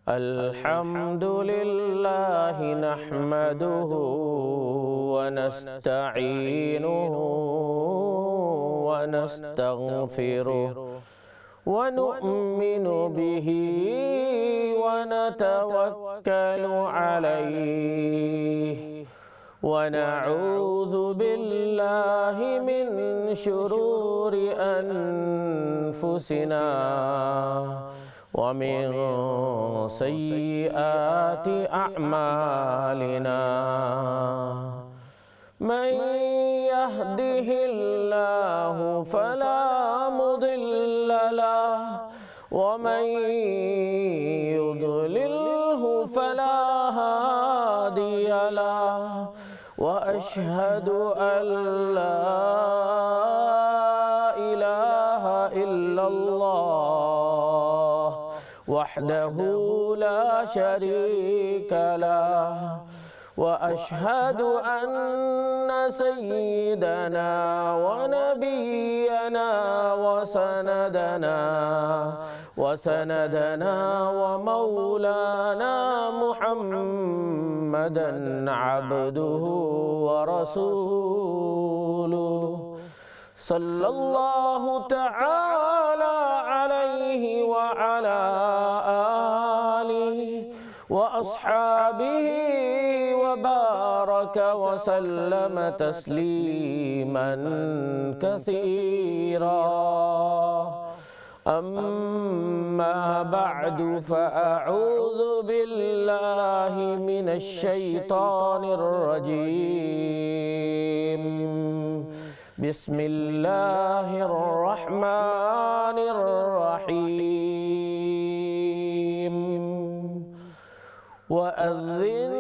الحمد لله نحمده ونستعينه ونستغفره ونؤمن به ونتوكل عليه ونعوذ بالله من شرور أنفسنا ومن سيئات أعمالنا من يهده الله فلا مضل له ومن يضلله فلا هادي له وأشهد أن لا إله إلا الله وحده لا شريك له وأشهد أن سيدنا ونبينا وسندنا ومولانا محمدا عبده ورسوله صلى الله تعالى عليه وعلى آله وأصحابه وبارك وسلم تسليما كثيرا أما بعد فأعوذ بالله من الشيطان الرجيم بسم الله الرحمن الرحيم وأذن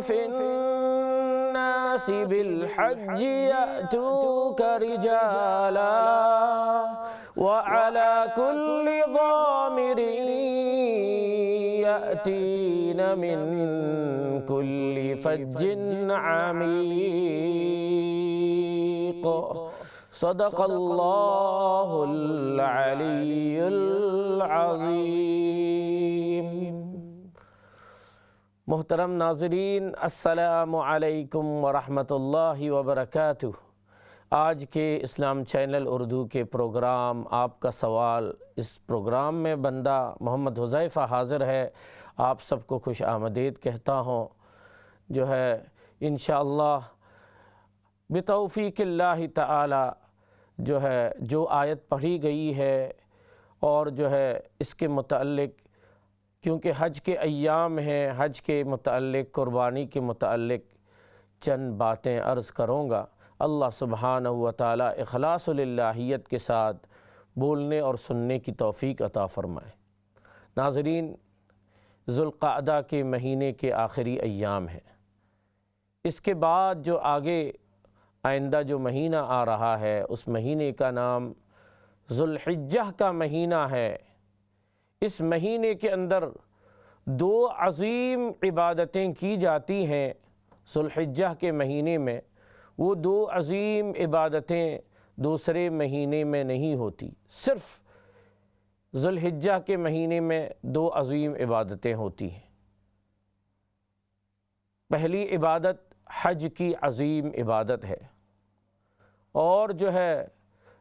في الناس بالحج يأتوك رجالا وعلى كل ضامر يأتين من كل فج عميق صدق الله العلي العظيم۔ محترم ناظرین، السلام علیکم ورحمۃ اللہ وبرکاتہ۔ آج کے اسلام چینل اردو کے پروگرام آپ کا سوال، اس پروگرام میں بندہ محمد حذیفہ حاضر ہے۔ آپ سب کو خوش آمدید کہتا ہوں۔ جو ہے انشاءاللہ بتوفیق اللہ تعالی جو آیت پڑھی گئی ہے اور جو ہے اس کے متعلق، کیونکہ حج کے ایام ہیں، حج کے متعلق، قربانی کے متعلق چند باتیں عرض کروں گا۔ اللہ سبحانہ و تعالی اخلاص للہیت کے ساتھ بولنے اور سننے کی توفیق عطا فرمائے۔ ناظرین، ذوالقعدہ کے مہینے کے آخری ایام ہیں۔ اس کے بعد جو آگے آئندہ جو مہینہ آ رہا ہے، اس مہینے کا نام ذوالحجہ کا مہینہ ہے۔ اس مہینے کے اندر دو عظیم عبادتیں کی جاتی ہیں۔ ذوالحجہ کے مہینے میں وہ دو عظیم عبادتیں دوسرے مہینے میں نہیں ہوتی، صرف ذوالحجہ کے مہینے میں دو عظیم عبادتیں ہوتی ہیں۔ پہلی عبادت حج کی عظیم عبادت ہے، اور جو ہے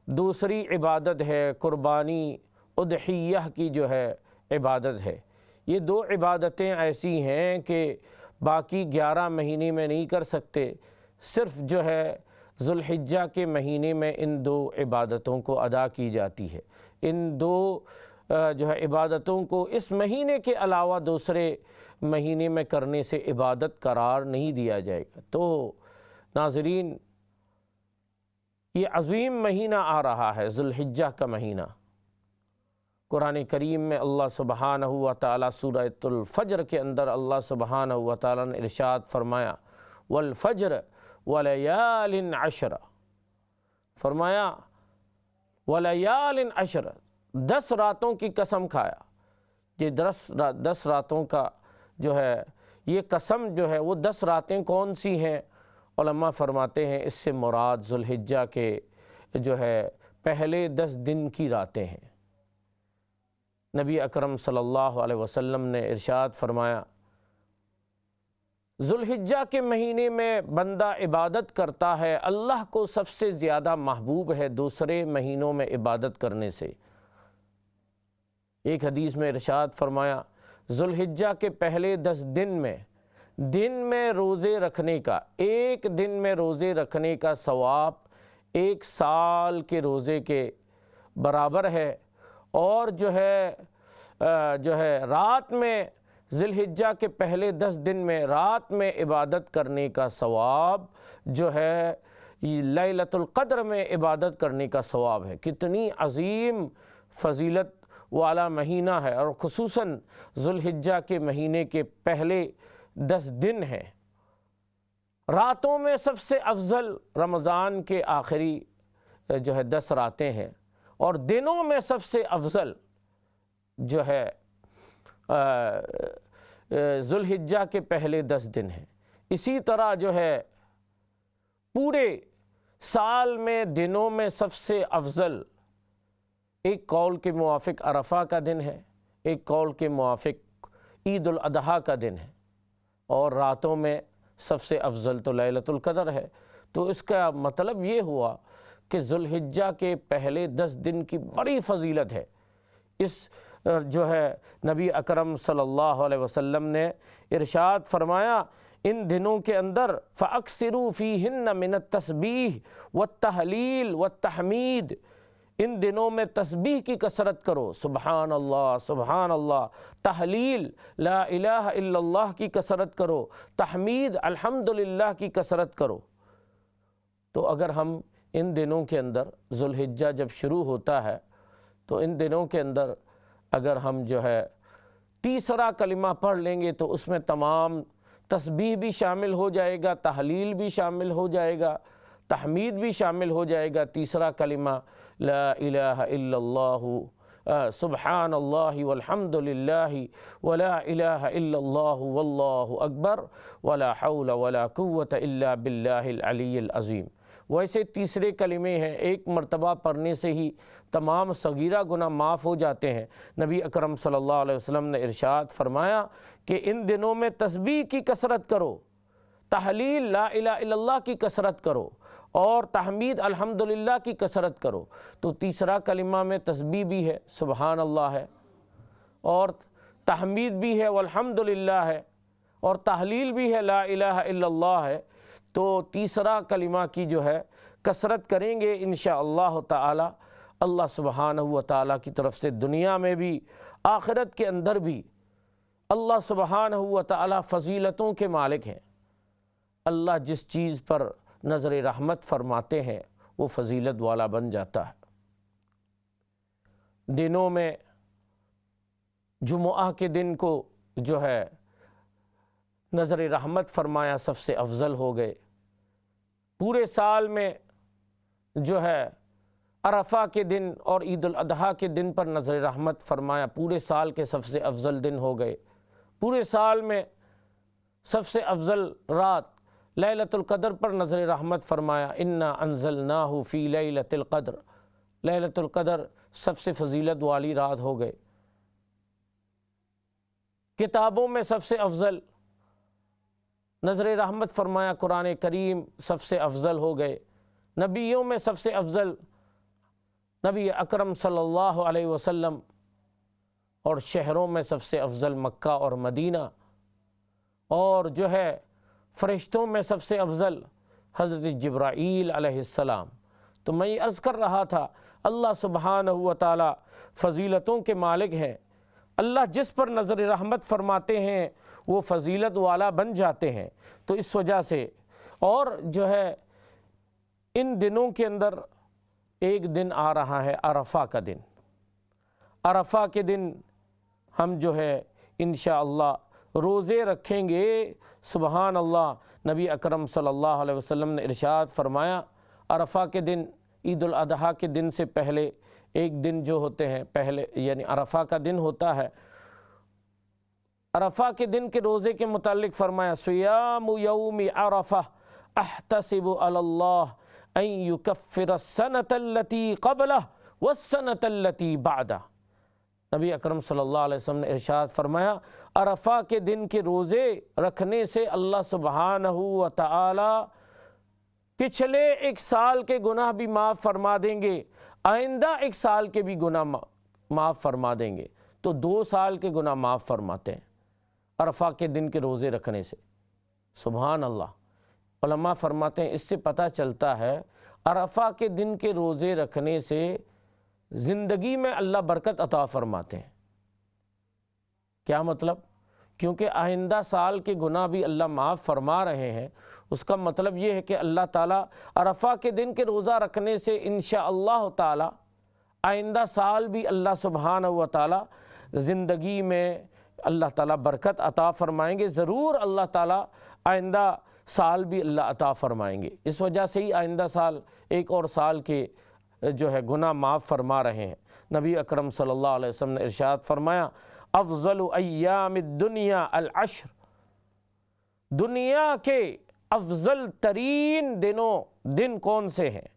دوسری عبادت ہے قربانی اضحیہ کی جو ہے عبادت ہے۔ یہ دو عبادتیں ایسی ہیں کہ باقی 11 مہینے میں نہیں کر سکتے، صرف جو ہے ذوالحجہ کے مہینے میں ان دو عبادتوں کو ادا کی جاتی ہے۔ ان دو جو ہے عبادتوں کو اس مہینے کے علاوہ دوسرے مہینے میں کرنے سے عبادت قرار نہیں دیا جائے گا۔ تو ناظرین، یہ عظیم مہینہ آ رہا ہے، ذوالحجہ کا مہینہ، قرآن کریم میں اللہ سبحانہ و تعالیٰ سورۃ الفجر کے اندر اللہ سبحانہ و تعالیٰ نے ارشاد فرمایا والفجر ولیال عشر، فرمایا ولیال عشر، 10 راتوں کی قسم کھایا۔ یہ 10 راتوں کا جو ہے یہ قسم جو ہے وہ 10 راتیں کون سی ہیں؟ علماء فرماتے ہیں اس سے مراد ذوالحجہ کے جو ہے پہلے 10 دن کی راتیں ہیں۔ نبی اکرم صلی اللہ علیہ وسلم نے ارشاد فرمایا ذوالحجہ کے مہینے میں بندہ عبادت کرتا ہے، اللہ کو سب سے زیادہ محبوب ہے دوسرے مہینوں میں عبادت کرنے سے۔ ایک حدیث میں ارشاد فرمایا ذوالحجہ کے پہلے 10 دن میں روزے رکھنے کا، ایک دن میں روزے رکھنے کا ثواب 1 سال کے روزے کے برابر ہے، اور جو ہے رات میں ذوالحجہ کے پہلے 10 دن میں رات میں عبادت کرنے کا ثواب جو ہے لیلۃ القدر میں عبادت کرنے کا ثواب ہے۔ کتنی عظیم فضیلت والا مہینہ ہے، اور خصوصاً ذوالحجہ کے مہینے کے پہلے 10 دن ہیں۔ راتوں میں سب سے افضل رمضان کے آخری جو ہے 10 راتیں ہیں، اور دنوں میں سب سے افضل جو ہے ذوالحجہ کے پہلے 10 دن ہیں۔ اسی طرح جو ہے پورے سال میں دنوں میں سب سے افضل ایک قول کے موافق عرفہ کا دن ہے، ایک قول کے موافق عید الاضحیٰ کا دن ہے، اور راتوں میں سب سے افضل تو لیلۃ القدر ہے۔ تو اس کا مطلب یہ ہوا کہ ذوالحجہ کے پہلے 10 دن کی بڑی فضیلت ہے۔ اس جو ہے نبی اکرم صلی اللہ علیہ وسلم نے ارشاد فرمایا ان دنوں کے اندر فَأَكْثِرُوا فِيهِنَّ مِنَ التَّسْبِيحِ وَالتَّهْلِيلِ وَالتَّحْمِيدِ، ان دنوں میں تسبیح کی کثرت کرو، سبحان اللہ، تحلیل لا الہ الا اللہ کی کثرت کرو، تحمید الحمدللہ کی کثرت کرو۔ تو اگر ہم ان دنوں کے اندر ذوالحجہ جب شروع ہوتا ہے تو ان دنوں کے اندر اگر ہم جو ہے تیسرا کلمہ پڑھ لیں گے تو اس میں تمام تسبیح بھی شامل ہو جائے گا، تحلیل بھی شامل ہو جائے گا، تحمید بھی شامل ہو جائے گا۔ تیسرا کلمہ لا الہ الا اللہ سبحان اللہ والحمد للہ ولا الہ الا اللہ واللہ اکبر ولا حول ولا قوة الا باللہ العلی العظیم۔ ویسے تیسرے کلمے ہیں، ایک مرتبہ پڑھنے سے ہی تمام صغیرہ گناہ معاف ہو جاتے ہیں۔ نبی اکرم صلی اللہ علیہ وسلم نے ارشاد فرمایا کہ ان دنوں میں تسبیح کی کثرت کرو، تحلیل لا الہ الا اللہ کی کثرت کرو، اور تحمید الحمدللہ کی کثرت کرو۔ تو تیسرا کلمہ میں تسبیح بھی ہے، سبحان اللہ ہے، اور تحمید بھی ہے والحمدللہ ہے، اور تحلیل بھی ہے لا الہ الا اللہ ہے۔ تو تیسرا کلمہ کی جو ہے کثرت کریں گے انشاءاللہ تعالی، اللہ سبحانہ و تعالیٰ کی طرف سے دنیا میں بھی آخرت کے اندر بھی اللہ سبحانہ و تعالیٰ فضیلتوں کے مالک ہیں۔ اللہ جس چیز پر نظر رحمت فرماتے ہیں وہ فضیلت والا بن جاتا ہے۔ دنوں میں جمعہ کے دن کو جو ہے نظر رحمت فرمایا سب سے افضل ہو گئے۔ پورے سال میں جو ہے عرفہ کے دن اور عید الاضحیٰ کے دن پر نظر رحمت فرمایا پورے سال کے سب سے افضل دن ہو گئے۔ پورے سال میں سب سے افضل رات لیلۃ القدر پر نظر رحمت فرمایا انا انزلناہ فی لیلۃ القدر، لیلۃ القدر سب سے فضیلت والی رات ہو گئے۔ کتابوں میں سب سے افضل نظر رحمت فرمایا قرآن کریم سب سے افضل ہو گئے۔ نبیوں میں سب سے افضل نبی اکرم صلی اللہ علیہ وسلم، اور شہروں میں سب سے افضل مکہ اور مدینہ، اور جو ہے فرشتوں میں سب سے افضل حضرت جبرائیل علیہ السلام۔ تو میں یہ عرض کر رہا تھا اللہ سبحانہ و تعالی فضیلتوں کے مالک ہیں۔ اللہ جس پر نظر رحمت فرماتے ہیں وہ فضیلت والا بن جاتے ہیں۔ تو اس وجہ سے اور جو ہے ان دنوں کے اندر ایک دن آ رہا ہے عرفہ کا دن۔ عرفہ کے دن ہم جو ہے انشاءاللہ روزے رکھیں گے۔ سبحان اللہ، نبی اکرم صلی اللہ علیہ وسلم نے ارشاد فرمایا عرفہ کے دن، عید الاضحیٰ کے دن سے پہلے ایک دن جو ہوتے ہیں پہلے، یعنی عرفہ کا دن ہوتا ہے، عرفہ کے دن کے روزے کے متعلق فرمایا صیام یوم عرفہ احتسب علی اللہ ان یکفر السنۃ التی قبلہ والسنۃ التی بعدہ۔ نبی اکرم صلی اللہ علیہ وسلم نے ارشاد فرمایا عرفہ کے دن کے روزے رکھنے سے اللہ سبحانہ و تعالی پچھلے ایک سال کے گناہ بھی معاف فرما دیں گے، آئندہ ایک سال کے بھی گناہ معاف فرما دیں گے۔ تو 2 سال کے گناہ معاف فرماتے ہیں عرفہ کے دن کے روزے رکھنے سے۔ سبحان اللہ، علماء فرماتے ہیں اس سے پتہ چلتا ہے عرفہ کے دن کے روزے رکھنے سے زندگی میں اللہ برکت عطا فرماتے ہیں۔ کیا مطلب؟ کیونکہ آئندہ سال کے گناہ بھی اللہ معاف فرما رہے ہیں، اس کا مطلب یہ ہے کہ اللہ تعالیٰ عرفہ کے دن کے روزہ رکھنے سے انشاءاللہ تعالیٰ آئندہ سال بھی اللہ سبحانہ و تعالیٰ زندگی میں اللہ تعالیٰ برکت عطا فرمائیں گے، ضرور اللہ تعالیٰ آئندہ سال بھی اللہ عطا فرمائیں گے۔ اس وجہ سے ہی آئندہ سال ایک اور سال کے جو ہے گناہ معاف فرما رہے ہیں۔ نبی اکرم صلی اللہ علیہ وسلم نے ارشاد فرمایا افضل ایام الدنیا العشر، دنیا کے افضل ترین دن کون سے ہیں؟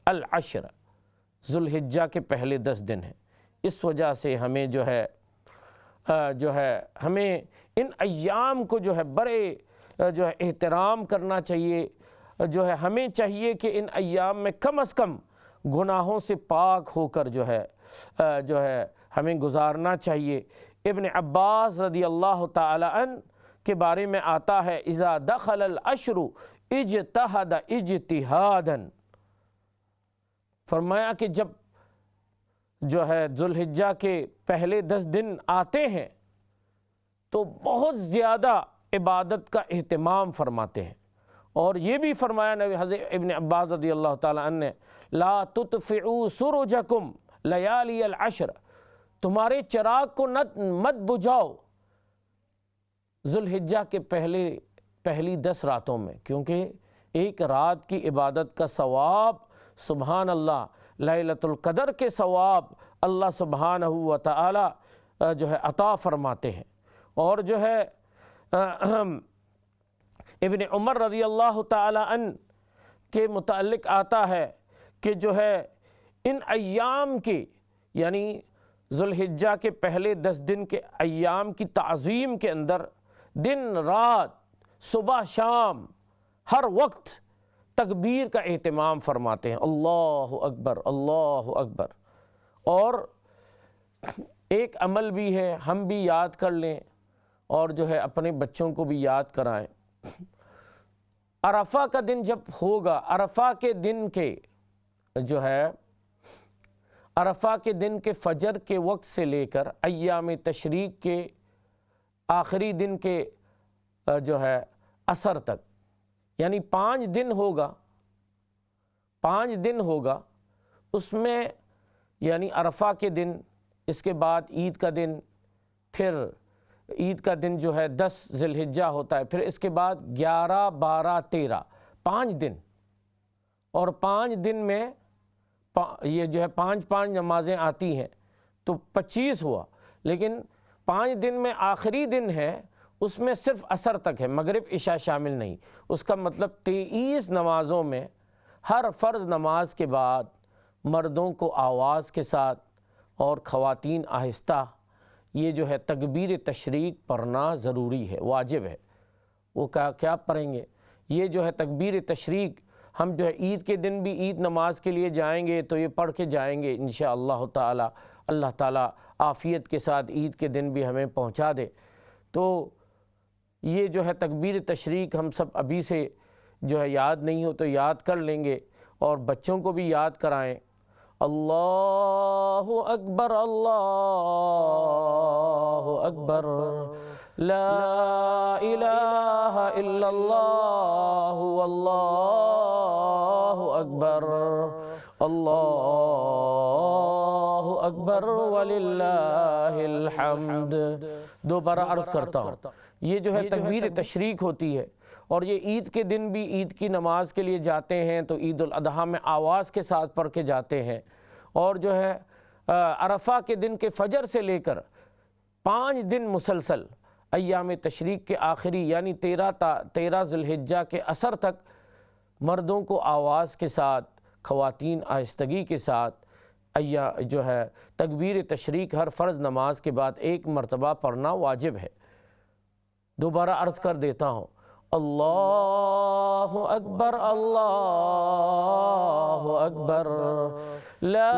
العشر، ذوالحجہ کے پہلے 10 دن ہیں۔ اس وجہ سے ہمیں جو ہے ہمیں ان ایام کو جو ہے بڑے جو ہے احترام کرنا چاہیے، جو ہے ہمیں چاہیے کہ ان ایام میں کم از کم گناہوں سے پاک ہو کر جو ہے ہمیں گزارنا چاہیے۔ ابن عباس رضی اللہ تعالی عنہ کے بارے میں آتا ہے اذا دخل العشر اجتہد اجتہادا، فرمایا کہ جب جو ہے ذوالحجہ کے پہلے 10 دن آتے ہیں تو بہت زیادہ عبادت کا اہتمام فرماتے ہیں۔ اور یہ بھی فرمایا نبی حضرت ابن عباس رضی اللہ تعالیٰ عنہ نے لا تطفئوا سرجکم لیالی العشر، تمہارے چراغ کو مت بجھاؤ ذوالحجہ کے پہلی 10 راتوں میں، کیونکہ ایک رات کی عبادت کا ثواب سبحان اللہ، لیلۃ القدر کے ثواب اللہ سبحانہ و تعالی جو ہے عطا فرماتے ہیں۔ اور جو ہے ابن عمر رضی اللہ تعالی عنہ کے متعلق آتا ہے کہ جو ہے ان ایام کی، یعنی ذوالحجہ کے پہلے 10 دن کے ایام کی تعظیم کے اندر دن رات صبح شام ہر وقت تکبیر کا اہتمام فرماتے ہیں، اللہ اکبر اللہ اکبر۔ اور ایک عمل بھی ہے، ہم بھی یاد کر لیں اور جو ہے اپنے بچوں کو بھی یاد کرائیں۔ عرفہ کا دن جب ہوگا، عرفہ کے دن کے جو ہے عرفہ کے دن کے فجر کے وقت سے لے کر ایام تشریق کے آخری دن کے جو ہے عصر تک، یعنی 5 دن ہوگا، 5 دن ہوگا، اس میں یعنی عرفہ کے دن، اس کے بعد عید کا دن، پھر عید کا دن جو ہے 10 ذی الحجہ ہوتا ہے، پھر اس کے بعد 11 12 13 5 دن، اور 5 دن میں یہ جو ہے 5 نمازیں آتی ہیں تو 25 ہوا، لیکن 5 دن میں آخری دن ہے اس میں صرف عصر تک ہے، مغرب عشاء شامل نہیں۔ اس کا مطلب 23 نمازوں میں ہر فرض نماز کے بعد مردوں کو آواز کے ساتھ اور خواتین آہستہ یہ جو ہے تکبیر تشریق پڑھنا ضروری ہے، واجب ہے۔ وہ کیا پڑھیں گے؟ یہ جو ہے تکبیر تشریق ہم جو ہے عید کے دن بھی عید نماز کے لیے جائیں گے تو یہ پڑھ کے جائیں گے انشاءاللہ تعالی۔ اللہ تعالیٰ عافیت کے ساتھ عید کے دن بھی ہمیں پہنچا دے۔ تو یہ جو ہے تکبیر تشریق ہم سب ابھی سے جو ہے یاد نہیں ہو تو یاد کر لیں گے اور بچوں کو بھی یاد کرائیں۔ اللہ اکبر اللہ اکبر، لا الہ الا اللہ واللہ اکبر، اللہ اکبر وللہ الحمد۔ دوبارہ عرض کرتا ہوں، یہ جو ہے تکبیر تشریق ہوتی ہے، اور یہ عید کے دن بھی عید کی نماز کے لیے جاتے ہیں تو عید الاضحیٰ میں آواز کے ساتھ پڑھ کے جاتے ہیں، اور جو ہے عرفہ کے دن کے فجر سے لے کر 5 دن مسلسل ایام تشریق کے آخری یعنی 13 ذی الحجہ کے عصر تک مردوں کو آواز کے ساتھ، خواتین آہستگی کے ساتھ جو ہے تکبیر تشریق ہر فرض نماز کے بعد 1 مرتبہ پڑھنا واجب ہے۔ دوبارہ عرض کر دیتا ہوں، اللہ اکبر اللہ اکبر، لا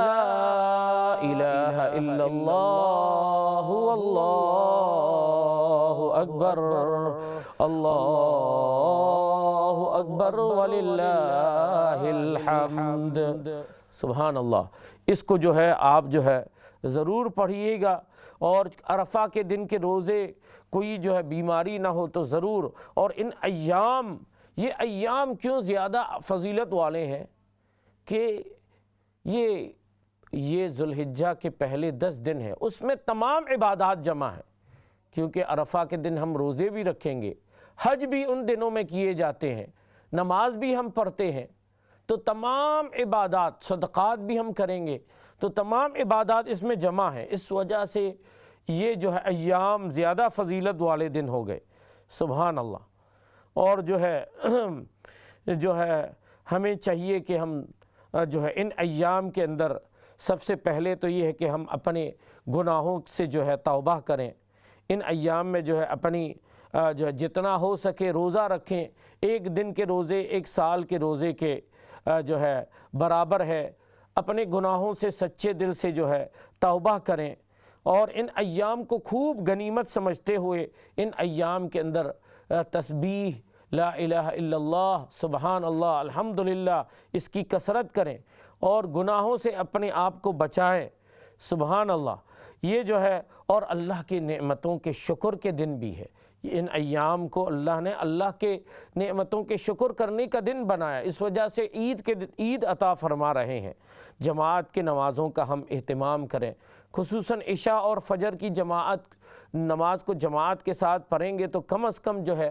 الہ الا اللہ واللہ اکبر، اللہ اکبر وللہ الحمد۔ سبحان اللہ۔ اس کو جو ہے آپ جو ہے ضرور پڑھیے گا، اور عرفہ کے دن کے روزے کوئی جو ہے بیماری نہ ہو تو ضرور۔ اور ان ایام، یہ ایام کیوں زیادہ فضیلت والے ہیں کہ یہ ذو الحجہ کے پہلے 10 دن ہیں، اس میں تمام عبادات جمع ہیں، کیونکہ عرفہ کے دن ہم روزے بھی رکھیں گے، حج بھی ان دنوں میں کیے جاتے ہیں، نماز بھی ہم پڑھتے ہیں، تو تمام عبادات، صدقات بھی ہم کریں گے، تو تمام عبادات اس میں جمع ہیں۔ اس وجہ سے یہ جو ہے ایام زیادہ فضیلت والے دن ہو گئے۔ سبحان اللہ۔ اور جو ہے ہمیں چاہیے کہ ہم جو ہے ان ایام کے اندر سب سے پہلے تو یہ ہے کہ ہم اپنے گناہوں سے جو ہے توبہ کریں۔ ان ایام میں جو ہے اپنی جو ہے جتنا ہو سکے روزہ رکھیں۔ 1 دن کے روزے 1 سال کے روزے کے جو ہے برابر ہے۔ اپنے گناہوں سے سچے دل سے جو ہے توبہ کریں، اور ان ایام کو خوب غنیمت سمجھتے ہوئے ان ایام کے اندر تسبیح، لا الہ الا اللہ، سبحان اللہ، الحمدللہ، اس کی کثرت کریں، اور گناہوں سے اپنے آپ کو بچائیں۔ سبحان اللہ۔ یہ جو ہے اور اللہ کی نعمتوں کے شکر کے دن بھی ہے۔ ان ایام کو اللہ نے اللہ کے نعمتوں کے شکر کرنے کا دن بنایا، اس وجہ سے عید عطا فرما رہے ہیں۔ جماعت کے نمازوں کا ہم اہتمام کریں، خصوصاً عشاء اور فجر کی نماز کو جماعت کے ساتھ پڑھیں گے تو کم از کم جو ہے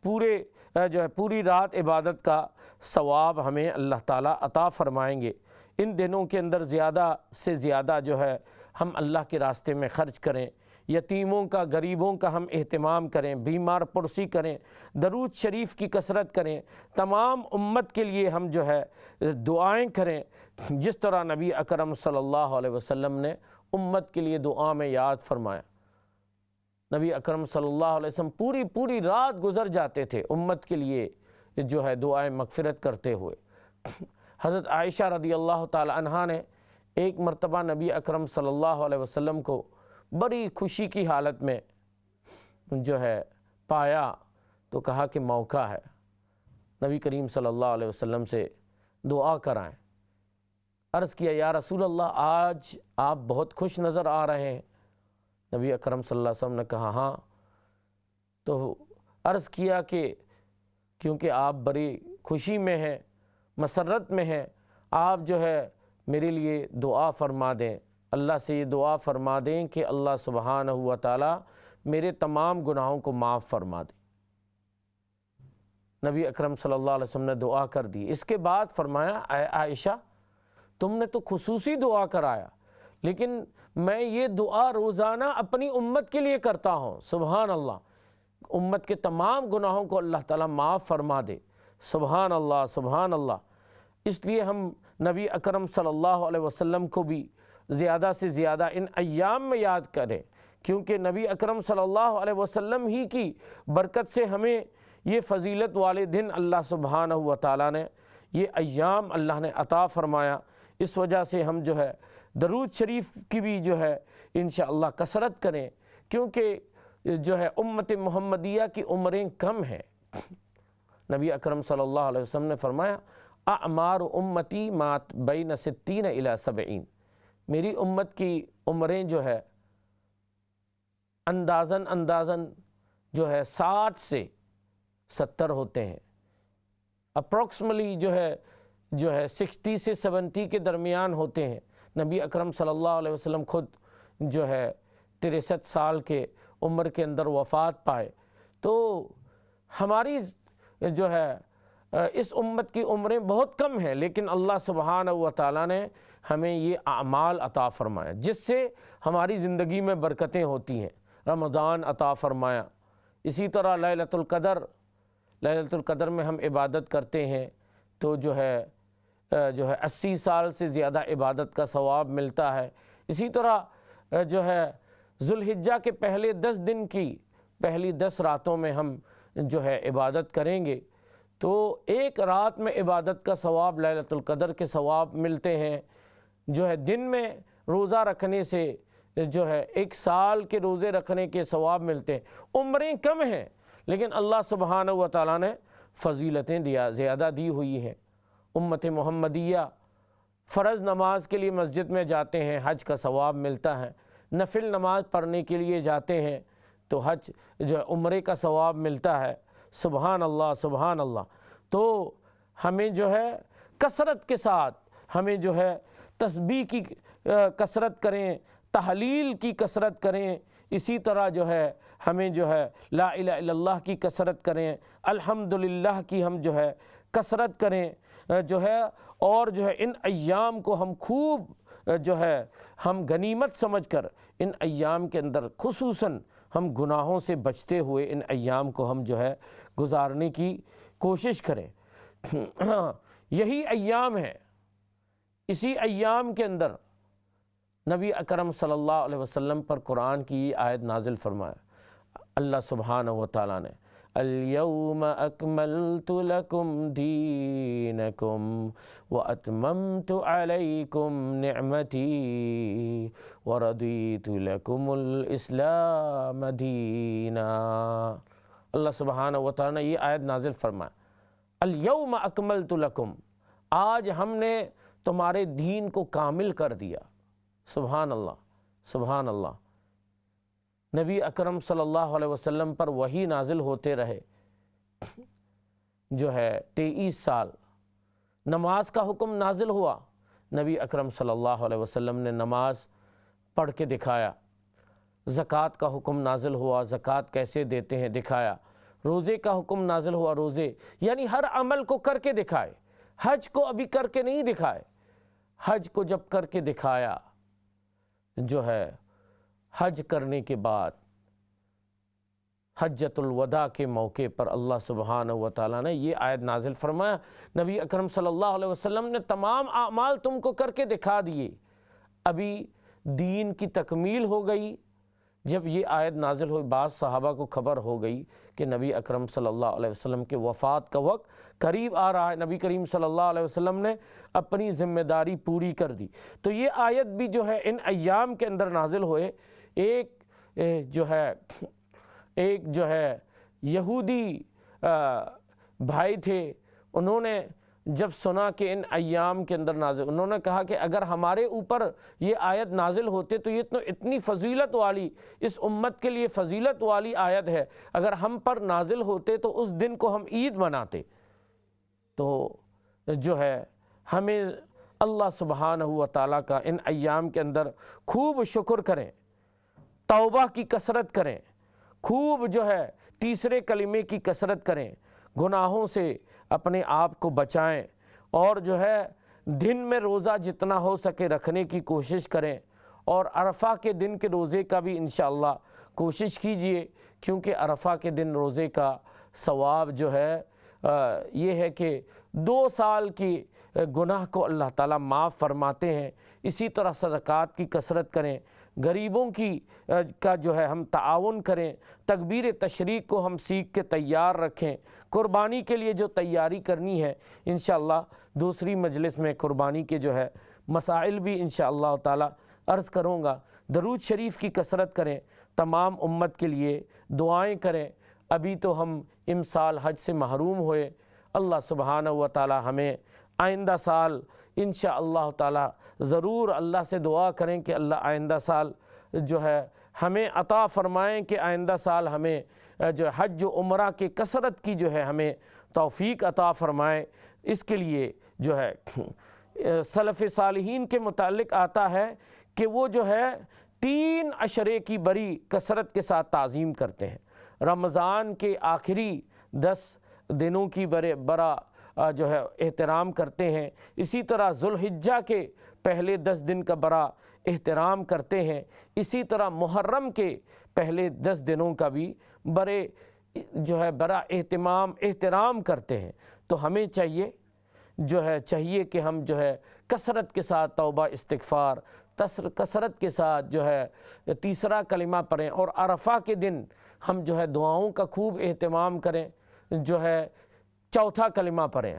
پوری رات عبادت کا ثواب ہمیں اللہ تعالیٰ عطا فرمائیں گے۔ ان دنوں کے اندر زیادہ سے زیادہ جو ہے ہم اللہ کے راستے میں خرچ کریں، یتیموں کا، غریبوں کا ہم اہتمام کریں، بیمار پرسی کریں، درود شریف کی کثرت کریں، تمام امت کے لیے ہم جو ہے دعائیں کریں، جس طرح نبی اکرم صلی اللہ علیہ وسلم نے امت کے لیے دعا میں یاد فرمایا۔ نبی اکرم صلی اللہ علیہ وسلم پوری رات گزر جاتے تھے امت کے لیے جو ہے دعائیں مغفرت کرتے ہوئے۔ حضرت عائشہ رضی اللہ تعالی عنہا نے ایک مرتبہ نبی اکرم صلی اللہ علیہ وسلم کو بڑی خوشی کی حالت میں جو ہے پایا تو کہا کہ موقع ہے، نبی کریم صلی اللہ علیہ وسلم سے دعا کرائیں۔ عرض کیا یا رسول اللہ آج آپ بہت خوش نظر آ رہے ہیں۔ نبی اکرم صلی اللہ علیہ وسلم نے کہا ہاں۔ تو عرض کیا کہ کیونکہ آپ بڑی خوشی میں ہیں، مسرت میں ہیں، آپ جو ہے میرے لیے دعا فرما دیں، اللہ سے یہ دعا فرما دیں کہ اللہ سبحانہ و تعالی میرے تمام گناہوں کو معاف فرما دے۔ نبی اکرم صلی اللہ علیہ وسلم نے دعا کر دی۔ اس کے بعد فرمایا اے عائشہ تم نے تو خصوصی دعا کرایا، لیکن میں یہ دعا روزانہ اپنی امت کے لیے کرتا ہوں۔ سبحان اللہ، امت کے تمام گناہوں کو اللہ تعالیٰ معاف فرما دے۔ سبحان اللہ، سبحان اللہ۔ اس لیے ہم نبی اکرم صلی اللہ علیہ وسلم کو بھی زیادہ سے زیادہ ان ایام میں یاد کریں، کیونکہ نبی اکرم صلی اللہ علیہ وسلم ہی کی برکت سے ہمیں یہ فضیلت والے دن اللہ سبحانہ و تعالیٰ نے، یہ ایام اللہ نے عطا فرمایا۔ اس وجہ سے ہم جو ہے درود شریف کی بھی جو ہے انشاءاللہ کثرت کریں، کیونکہ جو ہے امت محمدیہ کی عمریں کم ہیں۔ نبی اکرم صلی اللہ علیہ وسلم نے فرمایا اعمار امتی مات بین 60 الی 70، میری امت کی عمریں جو ہے اندازاً جو ہے 60 سے 70 ہوتے ہیں، اپروکسیملی جو ہے 60 سے 70 کے درمیان ہوتے ہیں۔ نبی اکرم صلی اللہ علیہ وسلم خود جو ہے 63 سال کے عمر کے اندر وفات پائے، تو ہماری جو ہے اس امت کی عمریں بہت کم ہیں، لیکن اللہ سبحانہ و تعالیٰ نے ہمیں یہ اعمال عطا فرمایا جس سے ہماری زندگی میں برکتیں ہوتی ہیں۔ رمضان عطا فرمایا، اسی طرح لیلۃ القدر میں ہم عبادت کرتے ہیں تو جو ہے 80 سال سے زیادہ عبادت کا ثواب ملتا ہے۔ اسی طرح جو ہے ذوالحجہ کے پہلے 10 دن کی پہلی 10 راتوں میں ہم جو ہے عبادت کریں گے تو ایک رات میں عبادت کا ثواب، لیلۃ القدر کے ثواب ملتے ہیں۔ جو ہے دن میں روزہ رکھنے سے جو ہے 1 سال کے روزے رکھنے کے ثواب ملتے ہیں۔ عمریں کم ہیں لیکن اللہ سبحانہ و تعالیٰ نے فضیلتیں زیادہ دی ہوئی ہیں۔ امت محمدیہ فرض نماز کے لیے مسجد میں جاتے ہیں، حج کا ثواب ملتا ہے۔ نفل نماز پڑھنے کے لیے جاتے ہیں تو حج جو ہے عمرے کا ثواب ملتا ہے۔ سبحان اللہ سبحان اللہ۔ تو ہمیں جو ہے کثرت کے ساتھ ہمیں جو ہے تسبیح کی کثرت کریں، تحلیل کی کثرت کریں، اسی طرح جو ہے ہمیں جو ہے لا الہ الا اللہ کی کثرت کریں، الحمدللہ کی ہم جو ہے کثرت کریں جو ہے، اور جو ہے ان ایام کو ہم خوب جو ہے ہم غنیمت سمجھ کر ان ایام کے اندر خصوصاً ہم گناہوں سے بچتے ہوئے ان ایام کو ہم جو ہے گزارنے کی کوشش کریں۔ یہی ایام ہے، اسی ایام کے اندر نبی اکرم صلی اللہ علیہ وسلم پر قرآن کی آیت نازل فرمایا اللہ سبحانہ و تعالیٰ نے، اليوم اکملت لکم دینکم واتممت علیکم نعمتی ورضیت لکم الاسلام دینا۔ اللہ سبحانہ و تعالیٰ نے یہ آیت نازل فرمایا، اليوم اکملت لکم، آج ہم نے تمہارے دین کو کامل کر دیا۔ سبحان اللہ سبحان اللہ۔ نبی اکرم صلی اللہ علیہ وسلم پر وحی نازل ہوتے رہے جو ہے 23 سال۔ نماز کا حکم نازل ہوا، نبی اکرم صلی اللہ علیہ وسلم نے نماز پڑھ کے دکھایا۔ زکوٰۃ کا حکم نازل ہوا، زکوٰۃ کیسے دیتے ہیں دکھایا۔ روزے کا حکم نازل ہوا، روزے یعنی ہر عمل کو کر کے دکھائے۔ حج کو ابھی کر کے نہیں دکھائے، حج کو جب کر کے دکھایا جو ہے حج کرنے کے بعد حجۃ الوداع کے موقع پر اللہ سبحانہ و تعالیٰ نے یہ آیت نازل فرمایا، نبی اکرم صلی اللہ علیہ وسلم نے تمام اعمال تم کو کر کے دکھا دیے، ابھی دین کی تکمیل ہو گئی۔ جب یہ آیت نازل ہوئی، بعض صحابہ کو خبر ہو گئی کہ نبی اکرم صلی اللہ علیہ وسلم کے وفات کا وقت قریب آ رہا ہے، نبی کریم صلی اللہ علیہ وسلم نے اپنی ذمہ داری پوری کر دی۔ تو یہ آیت بھی جو ہے ان ایام کے اندر نازل ہوئے۔ ایک جو ہے یہودی بھائی تھے، انہوں نے جب سنا کہ ان ایام کے اندر نازل، انہوں نے کہا کہ اگر ہمارے اوپر یہ آیت نازل ہوتے تو یہ اتنی فضیلت والی، اس امت کے لیے فضیلت والی آیت ہے، اگر ہم پر نازل ہوتے تو اس دن کو ہم عید مناتے۔ تو جو ہے ہمیں اللہ سبحانہ و تعالیٰ کا ان ایام کے اندر خوب شکر کریں، توبہ کی کثرت کریں، خوب جو ہے تیسرے کلمے کی کثرت کریں، گناہوں سے اپنے آپ کو بچائیں، اور جو ہے دن میں روزہ جتنا ہو سکے رکھنے کی کوشش کریں، اور عرفہ کے دن کے روزے کا بھی انشاءاللہ کوشش کیجئے، کیونکہ عرفہ کے دن روزے کا ثواب جو ہے یہ ہے کہ 2 سال کی گناہ کو اللہ تعالیٰ معاف فرماتے ہیں۔ اسی طرح صدقات کی کثرت کریں، غریبوں کا جو ہے ہم تعاون کریں، تکبیر تشریق کو ہم سیکھ کے تیار رکھیں، قربانی کے لیے جو تیاری کرنی ہے انشاءاللہ دوسری مجلس میں قربانی کے جو ہے مسائل بھی انشاءاللہ تعالیٰ عرض کروں گا۔ درود شریف کی کثرت کریں، تمام امت کے لیے دعائیں کریں۔ ابھی تو ہم امسال حج سے محروم ہوئے، اللہ سبحانہ و تعالیٰ ہمیں آئندہ سال انشاءاللہ تعالیٰ ضرور اللہ سے دعا کریں کہ اللہ آئندہ سال جو ہے ہمیں عطا فرمائیں، کہ آئندہ سال ہمیں جو حج و عمرہ کے کثرت کی جو ہے ہمیں توفیق عطا فرمائیں۔ اس کے لیے جو ہے سلف صالحین کے متعلق آتا ہے کہ وہ جو ہے 3 عشرے کی بڑی کثرت کے ساتھ تعظیم کرتے ہیں۔ رمضان کے آخری 10 دنوں کی بڑا جو ہے احترام کرتے ہیں، اسی طرح ذوالحجہ کے پہلے 10 دن کا بڑا احترام کرتے ہیں، اسی طرح محرم کے پہلے 10 دنوں کا بھی بڑا احترام کرتے ہیں۔ تو ہمیں چاہیے کہ ہم کثرت کے ساتھ توبہ استغفار، کثرت کے ساتھ تیسرا کلمہ پڑھیں، اور عرفہ کے دن ہم دعاؤں کا خوب اہتمام کریں، چوتھا کلمہ پڑھیں۔